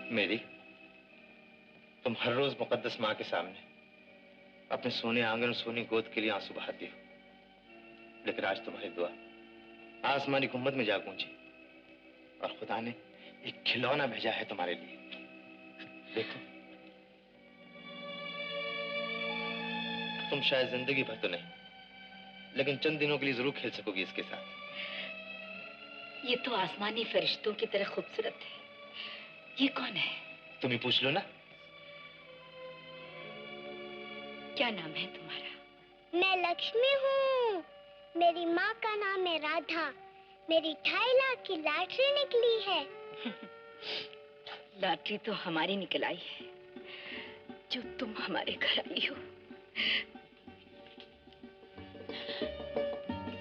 मेरी, तुम हर रोज मुकद्दस माँ के सामने अपने सोने आंगन और सोनी गोद के लिए आंसू बहाती हो, लेकिन आज तुम्हारी दुआ आसमानी गुम्बद में जा गूंजी और खुदा ने एक खिलौना भेजा है तुम्हारे लिए। देखो, तुम शायद जिंदगी भर तो नहीं, लेकिन चंद दिनों के लिए जरूर खेल सकोगी इसके साथ। ये तो आसमानी फरिश्तों की तरह खूबसूरत है। ये कौन है? तुम ही पूछ लो ना। क्या नाम है तुम्हारा? मैं लक्ष्मी हूँ। मेरी माँ का नाम है राधा। मेरी 2.5 लाख की लॉटरी निकली है। लॉटरी तो हमारी निकल आई है, जो तुम हमारे घर आई हो।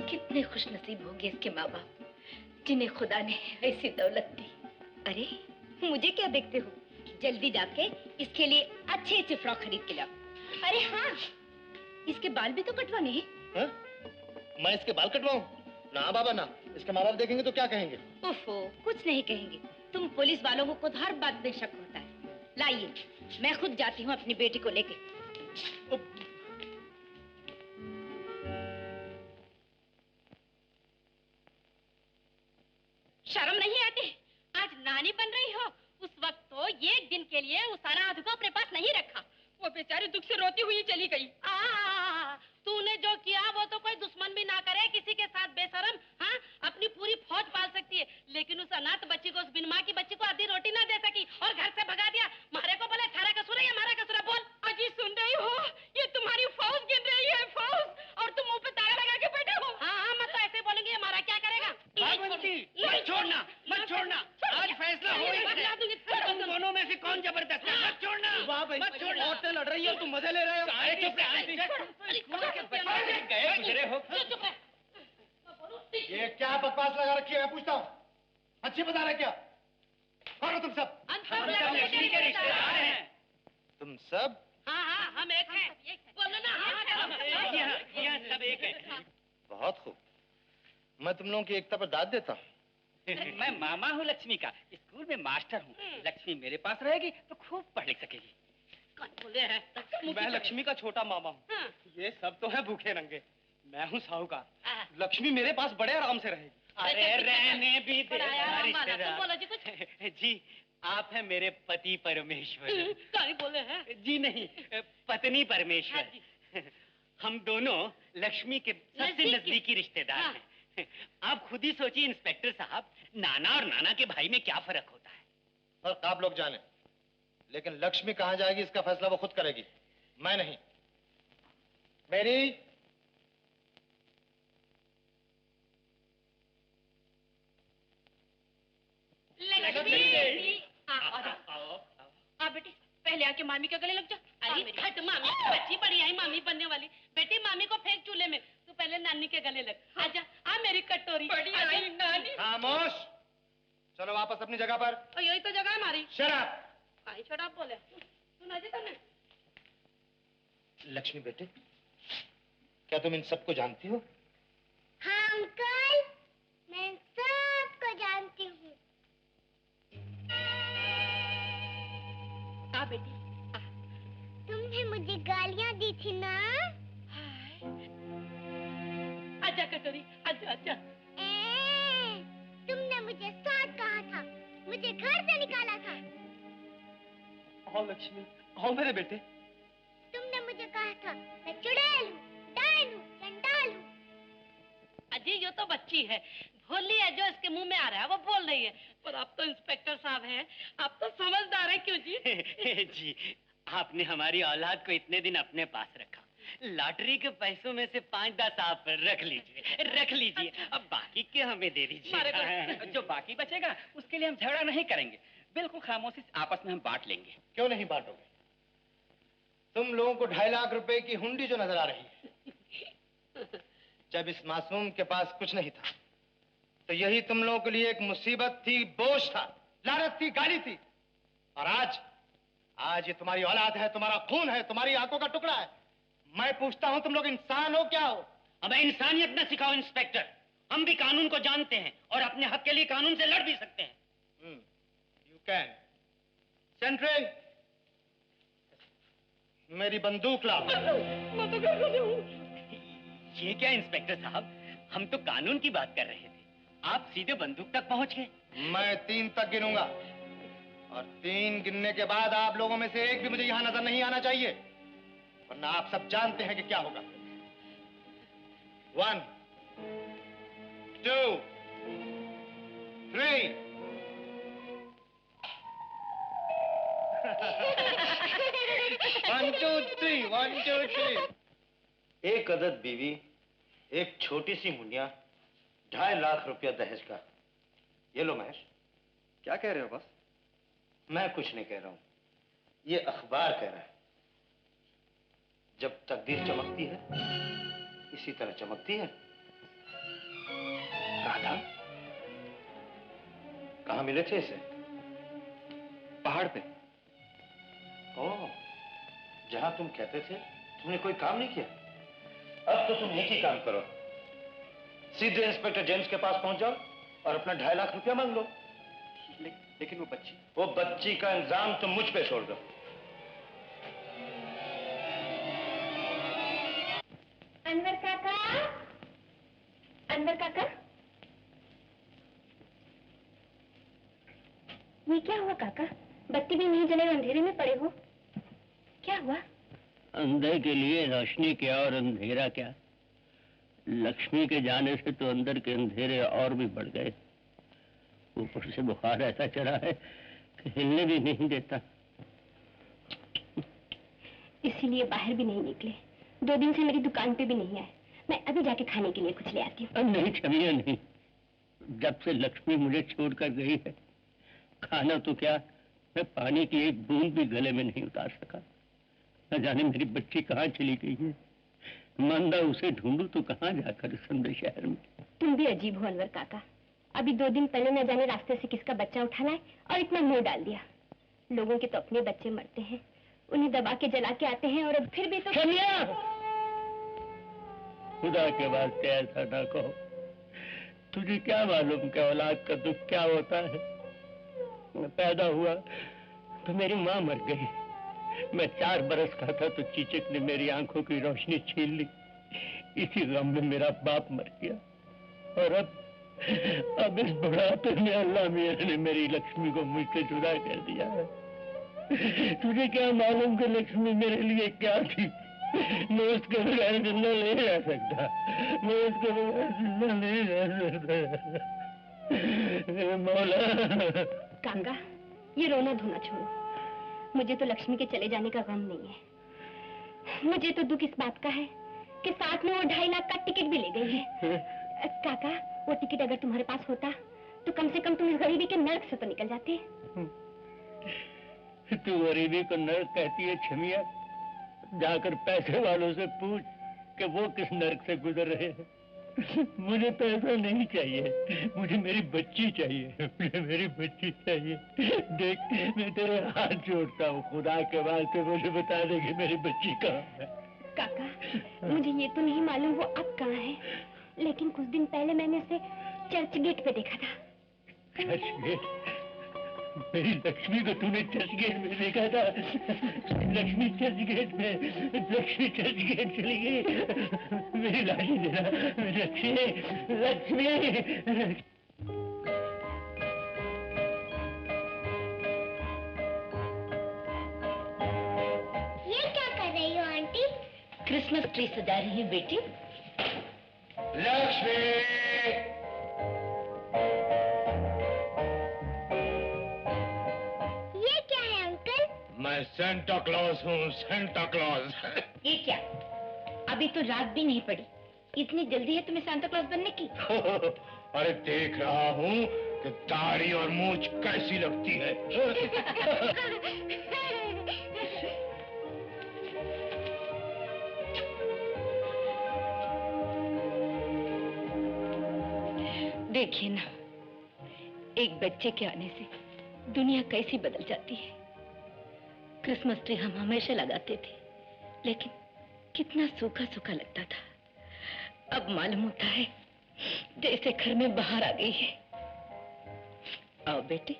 कितने खुशनसीब होंगे इसके माँ बाप, जिन्हें खुदा ने ऐसी दौलत दी। अरे मुझे क्या देखते हो? जल्दी जाके इसके लिए अच्छे अच्छे फ्रॉक खरीद के लाओ। अरे हाँ, इसके बाल भी तो कटवाने हैं। मैं इसके बाल कटवाऊं? ना बाबा ना, इसके माँ बाप देखेंगे तो क्या कहेंगे? ओफो, कुछ नहीं कहेंगे। तुम पुलिस वालों को खुद हर बात पे शक होता है। लाइए, मैं खुद जाती हूँ अपनी बेटी को लेके। शर्म नहीं आती? आज नानी बन रही हो, उस वक्त तो एक दिन के लिए उस अनाथ को अपने पास नहीं रखा। वो बेचारी दुख से रोती हुई चली गई। तूने जो किया वो तो कोई दुश्मन भी ना करे, किसी के साथ बेशरम। हाँ, अपनी पूरी फौज पाल सकती है, लेकिन उस अनाथ बच्ची को, उस बिन माँ की बच्ची को आधी रोटी ना दे सकी और घर से भगा दिया। मारे को बोले थारा कसूर है या मारा कसूर है? बोल। अजी सुन रही हो? ये तुम्हारी फौज गिन रही है, फौज, और तुम मुंह पे ताला लगा के बैठे हो। हाँ, मैं तो ऐसे बोलूंगी, हमारा क्या करेगा? मत छोड़ना, मत छोड़ना। आज फैसला हो ही गया। तुम दोनों में से कौन जबरदस्त है? मत छोड़ना, मत छोड़ना। औरतें लड़ रही है और तुम मजे ले रहे हो। चुप गए गुजरे हो। ये क्या बकवास लगा रखी है? मैं पूछता हूँ, अच्छी बता रहे क्या? कौन हो तुम सब? हम सब लक्ष्मी के रिश्तेदार हैं। तुम सब? हाँ हाँ, हम एक हैं। बोलो ना, हम सब एक हैं। बहुत खूब, मैं तुम लोगों की एकता पर दाद देता हूँ। मैं मामा हूँ लक्ष्मी का, स्कूल में मास्टर हूँ। लक्ष्मी मेरे पास रहेगी तो खूब पढ़ लिख सकेगी। कौन बोले है? मैं लक्ष्मी का छोटा मामा हूँ। हाँ। ये सब तो है भूखे नंगे, मैं हूँ साहूकार। लक्ष्मी मेरे पास बड़े आराम से रहेगी। अरे रहने भी दे तुम बोलो जी कुछ। जी, आप हैं मेरे पति परमेश्वर। क्या बोले हैं? जी नहीं, पत्नी परमेश्वर। हम दोनों लक्ष्मी के सबसे नजदीकी रिश्तेदार हैं। आप खुद ही सोचिए इंस्पेक्टर साहब, नाना और नाना के भाई में क्या फर्क होता है? फर्क आप लोग जाने, लेकिन लक्ष्मी कहाँ जाएगी इसका फैसला वो खुद करेगी, मैं नहीं। मेरी लक्ष्मी, आओ बेटी, पहले आके मामी के गले लग जा। अरे हट, मामी बच्ची बड़ी आई मामी बनने वाली। बेटी मामी को फेंक चूल्हे में, तू पहले नानी के गले लग। आजा, आ मेरी कटोरी। बड़ी आई नानी। खामोश, चलो वापस अपनी जगह पर। और यही तो जगह है हमारी। शराब। आई शराब बोले? सुना जी तुमने? लक्ष्मी बेटे, क्या तुम इन सबको जानती हो? हाँ अंकल, मैं सबको जानती हूँ। आ बेटी, आ। तुमने मुझे गालियाँ दी थी ना? आजा कटोरी, आजा आजा। तुमने मुझे साथ कहा था, मुझे घर से निकाला था। आओ लक्ष्मी, आओ मेरे बेटे। तुमने मुझे कहा था मैं चुड़ैल हूँ, डायन हूँ, चंडाल हूँ। अजी ये तो बच्ची है, भोली है, जो इसके मुंह में आ रहा है वो बोल रही है। पर आप तो इंस्पेक्टर साहब हैं, आप तो समझदार हैं। क्यों जी? जी, आपने हमारी औलाद को इतने दिन अपने पास रखा। लॉटरी के पैसों में से 5-10 आप रख लीजिए, रख लीजिए। अब बाकी के हमें दे दीजिए। जो बाकी बचेगा उसके लिए हम झगड़ा नहीं करेंगे, बिल्कुल खामोशी से आपस में हम बांट लेंगे। क्यों नहीं बांटोगे? तुम लोगों को 2.5 लाख रुपए की हुंडी जो नजर आ रही है, जब इस मासूम के पास कुछ नहीं था तो यही तुम लोगों के लिए एक मुसीबत थी, बोझ था, लानत थी, गाली थी। और आज ये तुम्हारी औलाद है, तुम्हारा खून है, तुम्हारी आंखों का टुकड़ा है। मैं पूछता हूं, तुम लोग इंसान हो क्या हो? अब इंसानियत न सिखाओ इंस्पेक्टर, हम भी कानून को जानते हैं और अपने हक के लिए कानून से लड़ भी सकते हैं। यू कैन, सेंट्री, मेरी बंदूक लाओ। मैं तो घर में हूँ। ये क्या इंस्पेक्टर साहब, हम तो कानून की बात कर रहे थे, आप सीधे बंदूक तक पहुंच गए। मैं 3 तक गिनूंगा और 3 गिनने के बाद आप लोगों में से एक भी मुझे यहां नजर नहीं आना चाहिए, वरना आप सब जानते हैं कि क्या होगा। 1 2 3। 1 2 3 1 2 3। एक अदद बीवी, एक छोटी सी मुनिया, 2.5 लाख रुपया दहेज का। ये लो महेश। क्या कह रहे हो बस? मैं कुछ नहीं कह रहा हूं, ये अखबार कह रहा है। जब तकदीर चमकती है इसी तरह चमकती है। राधा, कहां मिले थे इसे? पहाड़ पे। ओह, जहां तुम कहते थे तुमने कोई काम नहीं किया। अब तो तुम एक ही काम करो, सीधे इंस्पेक्टर जेम्स के पास पहुंच जाओ और अपना 2.5 लाख रुपया मांग लो। लेकिन वो बच्ची। वो बच्ची का इंतजाम तुम मुझ पे छोड़ दो। अनवर काका, अनवर काका, ये क्या हुआ काका? बत्ती भी नहीं जले, अंधेरे में पड़े हो, क्या हुआ? अंधे के लिए रोशनी क्या और अंधेरा क्या। लक्ष्मी के जाने से तो अंदर के अंधेरे और भी बढ़ गए। ऊपर से बुखार ऐसा चढ़ा है कि हिलने भी नहीं देता। इसीलिए बाहर भी नहीं निकले। 2 दिन से मेरी दुकान पे भी नहीं आए। मैं अभी जाके खाने के लिए कुछ ले आती हूँ। नहीं छमिया नहीं, जब से लक्ष्मी मुझे छोड़कर गई है, खाना तो क्या, मैं पानी की एक बूंद भी गले में नहीं उतार सका। न जाने मेरी बच्ची कहाँ चली गई है। मंदा उसे ढूंढूं तो कहाँ जाकर इस अंदर शहर में। तुम भी अजीब हो अनवर काका। अभी 2 दिन पहले न जाने रास्ते से किसका बच्चा उठा लाए और इतना मुंह डाल दिया। लोगों के तो अपने बच्चे मरते हैं, उन्हें दबा के जला के आते हैं, और अब फिर भी तो। छमिया, खुदा के वास्ते ऐसा ना कहो। तुझे क्या मालूम कि औलाद का दुख क्या होता है। मैं पैदा हुआ तो मेरी माँ मर गई। मैं 4 बरस का था तो चीचक ने मेरी आंखों की रोशनी छीन ली। इसी गम में मेरा बाप मर गया। और अब इस बुढ़ापे में अल्लाह मियां ने मेरी लक्ष्मी को मुझसे जुदा कर दिया है। तुझे क्या मालूम कि लक्ष्मी मेरे लिए क्या थी। मैं उसके बगैर जिंदा नहीं रह सकता। मैं उसके बगैर जिंदा नहीं रह सकता। मौला। काका, ये रोना धोना छोड़ो। मुझे तो लक्ष्मी के चले जाने का गम नहीं है। मुझे तो दुख इस बात का है कि साथ में वो 2.5 लाख का टिकट भी ले गई है। काका, वो टिकट अगर तुम्हारे पास होता तो कम से कम तुम इस गरीबी के नर्क से तो निकल जाते। तू गरीबी को नर्क कहती है छमिया? जाकर पैसे वालों से पूछ कि वो किस नर्क से गुजर रहे हैं। मुझे पैसा नहीं चाहिए, मुझे मेरी बच्ची चाहिए। मुझे मेरी बच्ची चाहिए। देख, मैं तेरे हाथ जोड़ता हूँ, खुदा के वास्ते मुझे बता दे कि मेरी बच्ची कहाँ है। काका, मुझे ये तो नहीं मालूम वो अब कहाँ है, लेकिन कुछ दिन पहले मैंने उसे चर्च गेट पे देखा था। Church gate? मेरी लक्ष्मी को तूने चर्च गेट में देखा था? लक्ष्मी चर्च गेट में, लक्ष्मी चर्च गेट चली गई। मेरी लाठी देना, लक्ष्मी, लक्ष्मी। ये क्या कर रही हो आंटी? क्रिसमस ट्री सजा रही है बेटी। लक्ष्मी, ये क्या है अंकल? मैं सेंटा क्लॉज हूँ, सेंटा क्लॉज। ये क्या, अभी तो रात भी नहीं पड़ी, इतनी जल्दी है तुम्हें सांता क्लॉज बनने की? अरे देख रहा हूँ कि दाढ़ी और मूंछ कैसी लगती है। देखिए ना, एक बच्चे के आने से दुनिया कैसी बदल जाती है। क्रिसमस ट्री हम हमेशा लगाते थे, लेकिन कितना सूखा सूखा लगता था। अब मालूम होता है जैसे घर में बाहर आ गई है। आओ बेटे,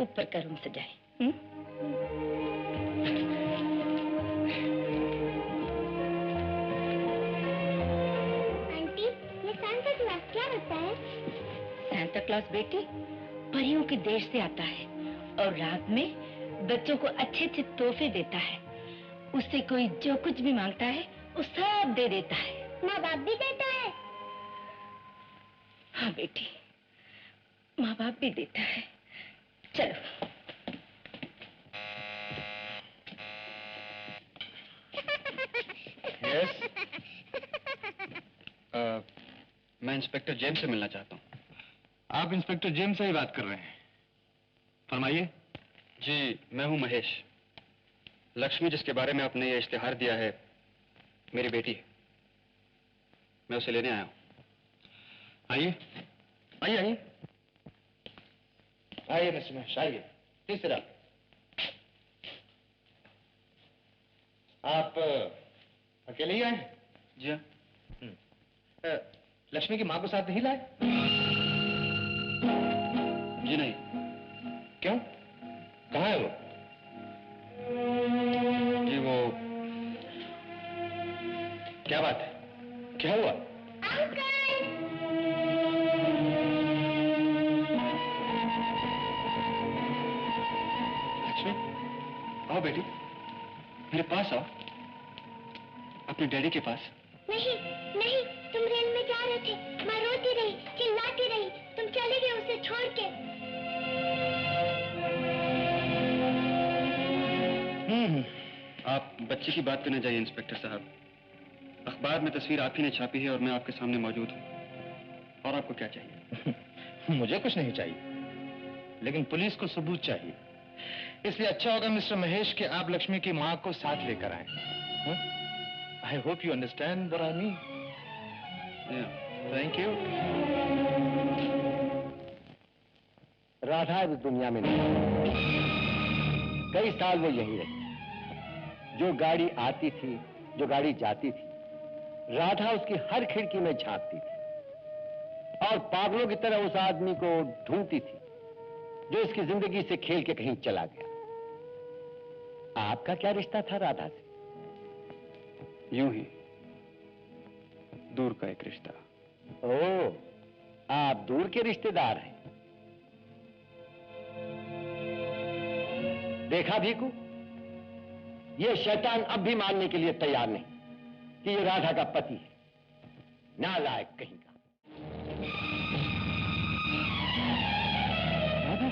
ऊपर का रूम सजाएं। आंटी, ये सांता क्लॉज क्या होता है? सांता क्लॉज बेटी परियों के देश से आता है और रात में बच्चों को अच्छे अच्छे तोहफे देता है। उससे कोई जो कुछ भी मांगता है वो सब दे देता है। माँ बाप भी देता है? हाँ बेटी, माँ बाप भी देता है। चलो। यस, मैं इंस्पेक्टर जेम्स से मिलना चाहता हूँ। आप इंस्पेक्टर जेम्स से ही बात कर रहे हैं? फरमाइए। जी, मैं हूँ महेश। लक्ष्मी जिसके बारे में आपने ये इश्तिहार दिया है, मेरी बेटी है। मैं उसे लेने आया हूँ। आइए आइए आइए आइए मिस्टर महेश, आइए। Please sit down. आप अकेले ही आए हैं? जी हाँ। लक्ष्मी की माँ को साथ नहीं लाए? जी नहीं। क्यों? कहाँ है वो? जी वो क्या बात है? क्या हुआ? लक्ष्मी, आओ बेटी, मेरे पास आओ, अपने डैडी के पास। नहीं, नहीं, तुम रेल में जा रहे थे। माँ रोती रही, चिल्लाती रही, तुम चले गए उसे छोड़ के। आप बच्चे की बात करने जाइए इंस्पेक्टर साहब। अखबार में तस्वीर आप ही ने छापी है और मैं आपके सामने मौजूद हूँ। और आपको क्या चाहिए? मुझे कुछ नहीं चाहिए, लेकिन पुलिस को सबूत चाहिए। इसलिए अच्छा होगा मिस्टर महेश कि आप लक्ष्मी की माँ को साथ लेकर आए। I hope you understand what I mean. Thank you. Radha इस दुनिया में नहीं। कई साल वो यही रही। जो गाड़ी आती थी, जो गाड़ी जाती थी, राधा उसकी हर खिड़की में झांकती थी और पागलों की तरह उस आदमी को ढूंढती थी जो इसकी जिंदगी से खेल के कहीं चला गया। आपका क्या रिश्ता था राधा से? यूं ही दूर का एक रिश्ता। ओह, आप दूर के रिश्तेदार हैं। देखा भीकू, ये शैतान अब भी मानने के लिए तैयार नहीं कि ये राधा का पति है। नालायक कहीं का। राधा,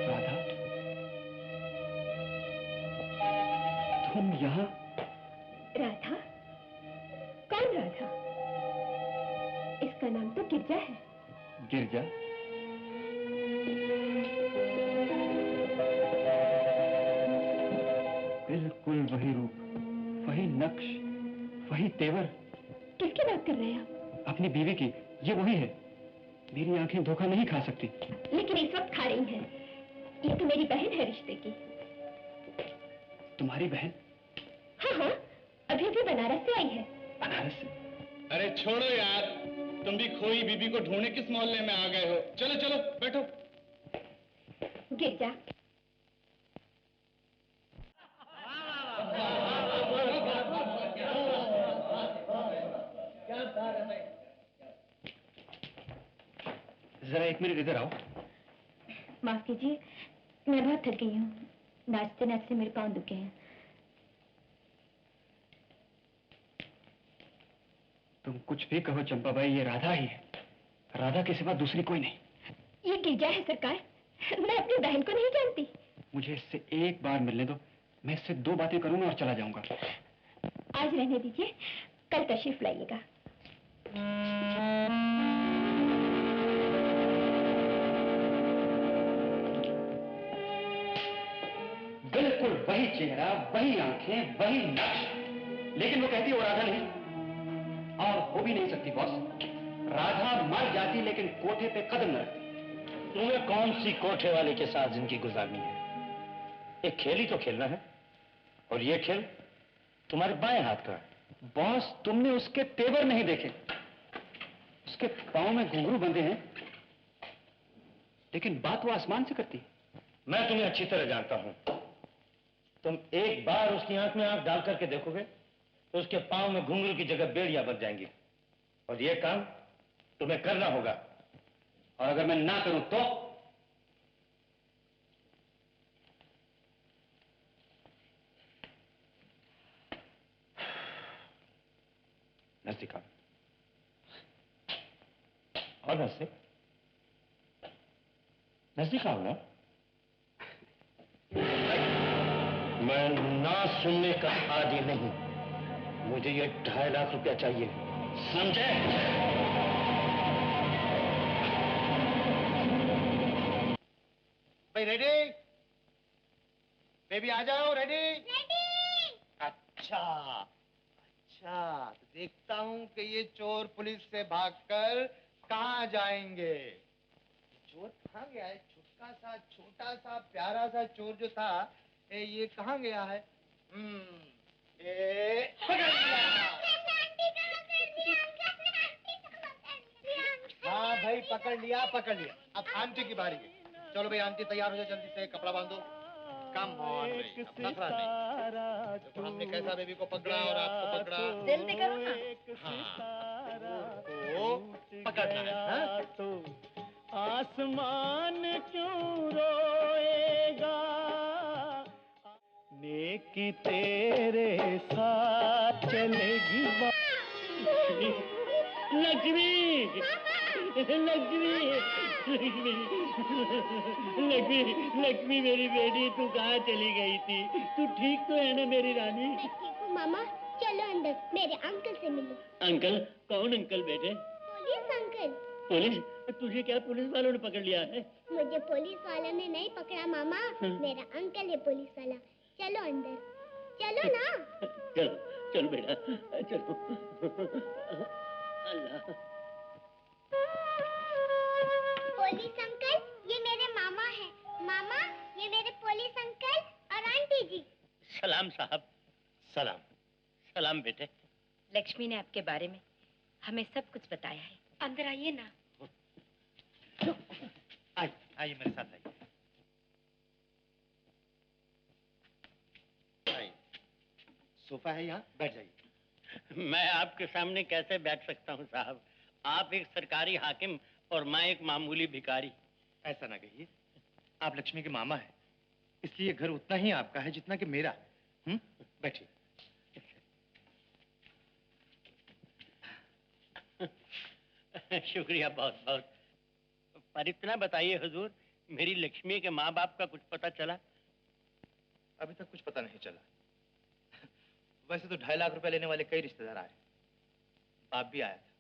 राधा, तुम यहाँ? राधा? कौन राधा? इसका नाम तो गिरजा है। गिरजा? बिल्कुल वही रूप, वही नक्श, वही तेवर। किसकी बात कर रहे हैं आप? अपनी बीवी की। ये वही है। मेरी आंखें धोखा नहीं खा सकती। लेकिन इस वक्त खा रही हैं। ये तो मेरी बहन है रिश्ते की। तुम्हारी बहन? हाँ हाँ, अभी अभी बनारस से आई है। बनारस से? अरे छोड़ो यार, तुम भी खोई बीबी को ढूंढने किस मोहल्ले में आ गए हो? चलो चलो बैठो। गिरजा, जरा एक मिनट इधर आओ। माफ कीजिए, मैं बहुत थक गई हूँ। नाचते नाचते मेरे पाँव दुखे हैं। तुम कुछ भी कहो चंपाबाई, ये राधा ही है। राधा के सिवा दूसरी कोई नहीं। ये गिरजा है सरकार। मैं अपनी बहन को नहीं जानती। मुझे इससे एक बार मिलने दो। मैं इससे 2 बातें करूंगा और चला जाऊंगा। आज रहने दीजिए, कल तशरीफ लाइएगा। बिल्कुल वही चेहरा, वही आंखें, वही नक्श। लेकिन वो कहती है वो राधा नहीं, और हो भी नहीं सकती बॉस। राधा मर जाती लेकिन कोठे पे कदम न रखती। तुम्हें कौन सी कोठे वाले के साथ जिंदगी गुजारनी है? एक खेल ही तो खेलना है, और ये खेल तुम्हारे बाएं हाथ का है। बॉस, तुमने उसके तेवर नहीं देखे। उसके पांव में घुंघरू बंधे हैं। लेकिन बात वो आसमान से करती है। मैं तुम्हें अच्छी तरह जानता हूं। तुम एक बार उसकी आंख में आंख डाल करके देखोगे तो उसके पांव में घुंघरू की जगह बेड़ियां बन जाएंगी। और ये काम तुम्हें करना होगा। और अगर मैं ना करूं तो? नजदीक आओ। और नजदीक आओ ना। मैं ना सुनने का आदी नहीं। मुझे ये 2.5 लाख रुपया चाहिए, समझे? भाई रेडी? बेबी आ जाओ। रेडी? अच्छा, तो देखता हूं कि ये चोर पुलिस से भागकर कहां जाएंगे। चोर कहां गया है? छुटका सा छोटा सा प्यारा सा चोर जो था, ये कहां गया है? पकड़ लिया। हाँ भाई, पकड़ लिया। अब आंटी की बारी है। चलो भाई आंटी तैयार हो जाओ, जल्दी से कपड़ा बांधो। कम ऑन भाई, अब नखरा नहीं। देखो हमने कैसा बेबी को पकड़ा और आपको पकड़ा। जल्दी करो ना। हाँ, तो पकड़ना है। हाँ? आसमान क्यों रोएगा, नेकी तेरे साथ चलेगी। लक्ष्मी, लक्ष्मी, लक्ष्मी, लक्ष्मी, लक्ष्मी मेरी बेटी, तू कहाँ चली गई थी? तू ठीक तो है ना मेरी रानी? मैं ठीक हूँ मामा। चलो अंदर, मेरे अंकल से मिलो। अंकल? कौन अंकल बेटे? Police uncle. पुलिस? तुझे क्या पुलिस वालों ने पकड़ लिया है? मुझे पुलिस वालों ने नहीं पकड़ा मामा, मेरा अंकल है पुलिस वाला। चलो अंदर, चलो ना। चलो चलो बेटा, चलो। अल्लाह। पुलिस अंकल, ये मेरे मामा हैं। मामा, ये मेरे पुलिस अंकल और आंटी जी। सलाम साहब। सलाम। सलाम बेटे। लक्ष्मी ने आपके बारे में हमें सब कुछ बताया है। अंदर आइए ना। आइए मेरे साथ आइए। सोफा है यहाँ, बैठ जाइए। मैं आपके सामने कैसे बैठ सकता हूँ साहब? आप एक सरकारी हाकिम और मैं एक मामूली भिखारी। ऐसा ना कहिए, आप लक्ष्मी के मामा हैं, इसलिए घर उतना ही आपका है जितना कि मेरा। बैठिए। शुक्रिया बहुत बहुत। पर इतना बताइए हुजूर, मेरी लक्ष्मी के माँ बाप का कुछ पता चला? अभी तक कुछ पता नहीं चला। वैसे तो 2.5 लाख रुपए लेने वाले कई रिश्तेदार आए। बाप भी आया था,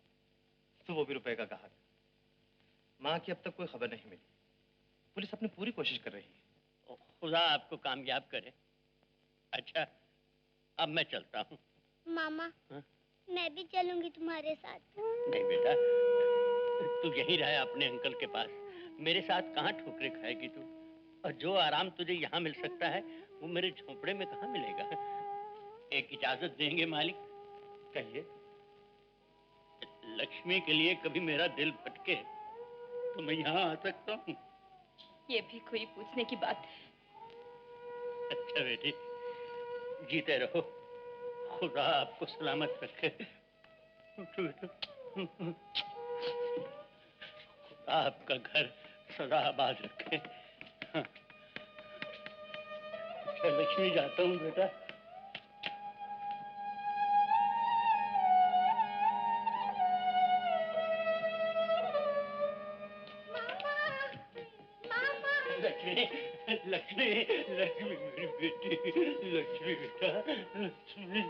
तो वो भी रुपए का कहा था। माँ की अब तक कोई खबर नहीं मिली। पुलिस अपनी पूरी कोशिश कर रही है। खुदा आपको कामयाब करे। अच्छा, अब मैं चलता हूँ। मामा, मैं भी चलूंगी तुम्हारे साथ। नहीं बेटा, तू यहीं रहे अपने अंकल के पास। मेरे साथ कहाँ ठोकरे खाएगी तू? और जो आराम तुझे यहाँ मिल सकता है वो मेरे झोपड़े में कहाँ मिलेगा? एक इजाजत देंगे मालिक? कहिए। लक्ष्मी के लिए कभी मेरा दिल भटके तो मैं यहाँ आ सकता हूँ? ये भी कोई पूछने की बात है? अच्छा बेटी, जीते रहो। खुदा आपको सलामत रखे। खुदा आपका घर सदा आबाद रखे। हाँ। लक्ष्मी, जाता हूँ बेटा। लक्ष्मी, लक्ष्मी, लक्ष्मी मेरी बेटी, लक्ष्मी बेटा, लक्ष्मी।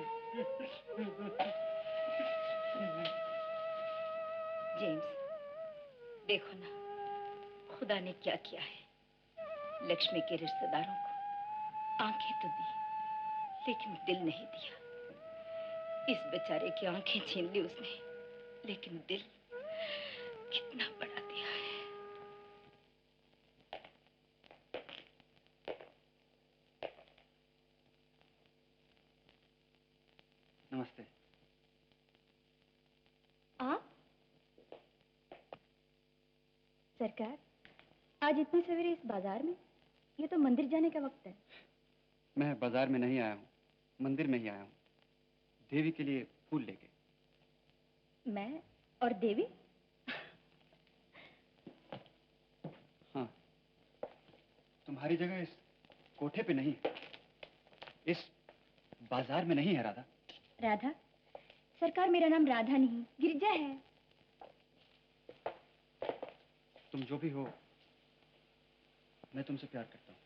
जेम्स, देखो ना, खुदा ने क्या किया है। लक्ष्मी के रिश्तेदारों को आंखें तो दी, लेकिन दिल नहीं दिया। इस बेचारे की आंखें छीन ली उसने, लेकिन दिल कितना बड़ा दिया है। नमस्ते। आप? सरकार, आज इतने सवेरे इस बाजार में? ये तो मंदिर जाने का वक्त है। मैं बाजार में नहीं आया हूँ, मंदिर में ही आया हूँ, देवी के लिए फूल लेके। मैं और देवी? हाँ, तुम्हारी जगह इस कोठे पे नहीं, इस बाजार में नहीं है राधा। राधा? सरकार, मेरा नाम राधा नहीं, गिरिजा है। तुम जो भी हो, मैं तुमसे प्यार करता हूँ।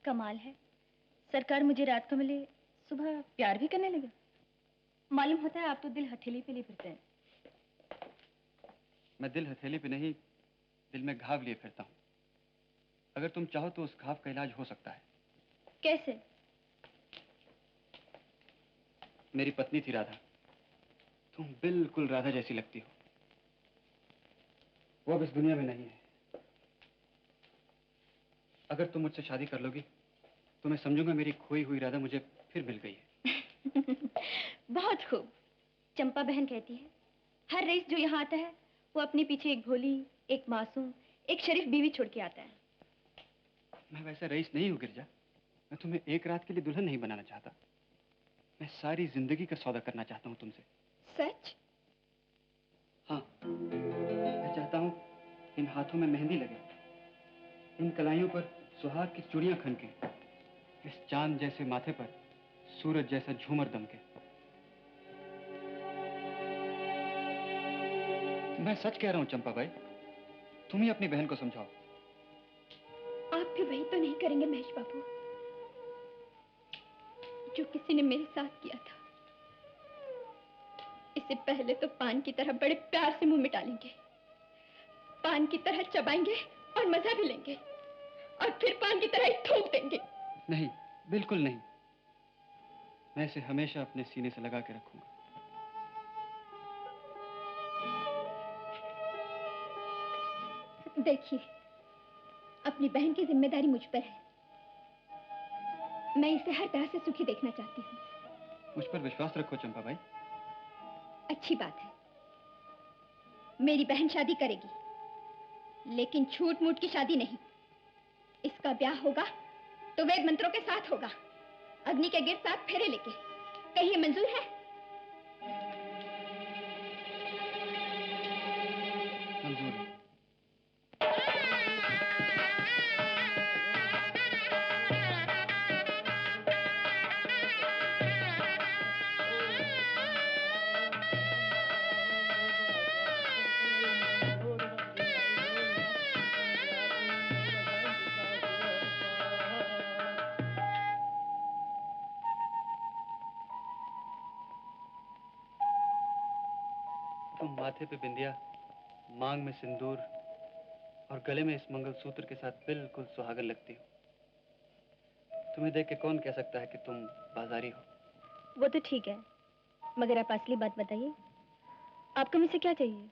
कमाल है, सरकार मुझे रात को मिले सुबह प्यार भी करने लगे। मालूम होता है आप तो दिल हथेली पे लिए फिरते हैं। मैं दिल हथेली पे नहीं, दिल में घाव लिए फिरता हूँ। अगर तुम चाहो तो उस घाव का इलाज हो सकता है। कैसे? मेरी पत्नी थी राधा, तुम बिल्कुल राधा जैसी लगती हो। वो अब इस दुनिया में नहीं है। अगर तुम मुझसे शादी कर लोगी तो मैं समझूंगा मेरी खोई हुई राधा मुझे फिर मिल गई है। बहुत खूब। चंपा बहन कहती है हर रईस जो यहाँ आता है वो अपने पीछे एक भोली, एक मासूम, एक शरीफ बीवी छोड़ के आता है। मैं वैसा रईस नहीं हूँ गिरजा। मैं तुम्हें एक रात के लिए दुल्हन नहीं बनाना चाहता, मैं सारी जिंदगी का सौदा करना चाहता हूँ तुमसे। सच? हाँ, मैं चाहता हूँ इन हाथों में मेहंदी लगे, इन कलाइयों पर सुहाग की चूड़ियां खनके, इस चांद जैसे माथे पर सूरज जैसा झूमर दमके। मैं सच कह रहा हूँ चंपा भाई, तुम ही अपनी बहन को समझाओ। आप भी वही तो नहीं करेंगे महेश बाबू जो किसी ने मेरे साथ किया था। इससे पहले तो पान की तरह बड़े प्यार से मुंह मिटा लेंगे, पान की तरह चबाएंगे और मजा भी लेंगे, और फिर पान की तरह ही थूक देंगे। नहीं, बिल्कुल नहीं। मैं इसे हमेशा अपने सीने से लगा के रखूंगा। देखिए, अपनी बहन की जिम्मेदारी मुझ पर है। मैं इसे हर तरह से सुखी देखना चाहती हूँ। मुझ पर विश्वास रखो चंपा भाई। अच्छी बात है, मेरी बहन शादी करेगी, लेकिन छूट मूट की शादी नहीं। इसका ब्याह होगा तो वेद मंत्रों के साथ होगा, अग्नि के गिर 7 फेरे लेके। कहीं ये मंजूर है? मंजूर है। तुम माथे पे बिंदिया, मांग में सिंदूर और गले में इस मंगलसूत्र के साथ बिल्कुल सुहागन लगती हो। तुम्हें देख के कौन कह सकता है कि तुम बाजारी हो। वो तो ठीक है, मगर आप असली बात बताइए, आपको मुझसे क्या चाहिए?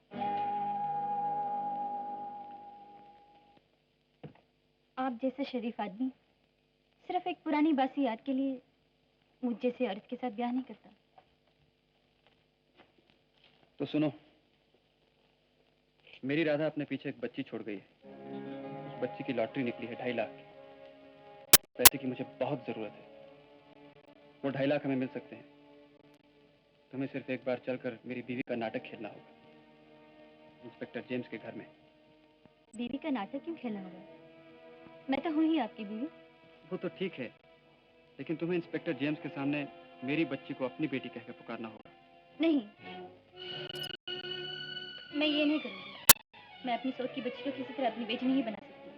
आप जैसे शरीफ आदमी सिर्फ एक पुरानी बासी याद के लिए मुझ जैसे औरत के साथ ब्याह नहीं करता। तो सुनो, मेरी राधा अपने पीछे एक बच्ची छोड़ गई है। उस बच्ची की लॉटरी निकली है 2.5 लाख की। पैसे की मुझे बहुत जरूरत है। वो 2.5 लाख हमें मिल सकते हैं। तुम्हें सिर्फ एक बार चलकर मेरी बीवी का नाटक खेलना होगा, इंस्पेक्टर जेम्स के घर में। बीवी का नाटक क्यों खेलना होगा? मैं तो हूँ ही आपकी बीवी। वो तो ठीक है, लेकिन तुम्हें इंस्पेक्टर जेम्स के सामने मेरी बच्ची को अपनी बेटी कहकर पुकारना होगा। नहीं, मैं ये नहीं करूंगी। मैं अपनी सोच की बच्ची को किसी तरह अपनी बेटी नहीं बना सकती।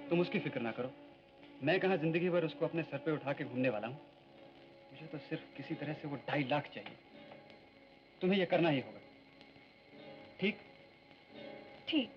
तुम उसकी फिक्र ना करो। मैं कहाँ जिंदगी भर उसको अपने सर पे उठा के घूमने वाला हूँ। मुझे तो सिर्फ किसी तरह से वो 2.5 लाख चाहिए। तुम्हें ये करना ही होगा। ठीक? ठीक।